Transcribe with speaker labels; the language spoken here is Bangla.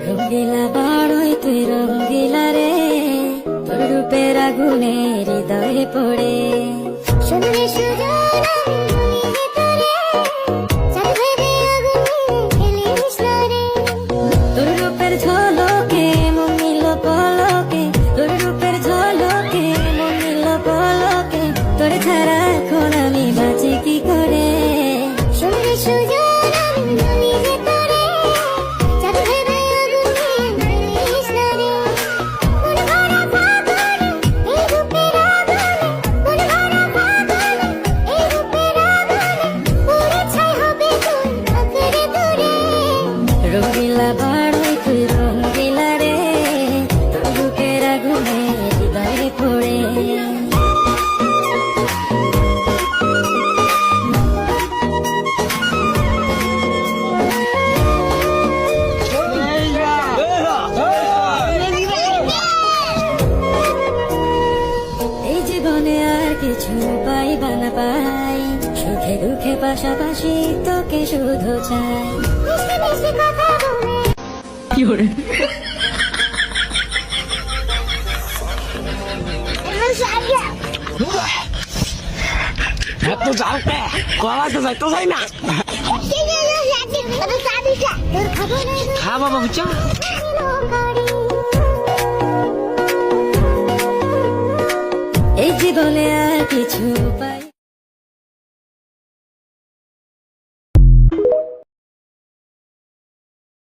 Speaker 1: রঙ্গিলা বড়ই তুই রঙ্গিলা রে, তোর রূপের আগুনে হৃদয়ে পড়ে।
Speaker 2: শুনলে সুজন
Speaker 1: তোর রূপের ঝলকে মন নিল পলকে, তোর রূপের ঝলকে মন নিল পলকে, তোর ছাড়া এখন আমি বাঁচি কি করে।
Speaker 2: শুনলে সুজন
Speaker 1: রঙ্গিলা বড়ই তুই রঙ্গিলা রে, তোর রূপের আগুনে হৃদয়ে পড়ে। এই জীবনে আর কিছু পাইবা না পাই, সুখে দুঃখে পাশাপাশি তোকে শুধু চাই।
Speaker 2: কি করে
Speaker 3: এত জালতে কলা তো যাইতো যাই না। হ্যাঁ বাবা বুঝছো,
Speaker 1: এই জীবনে আর কিছু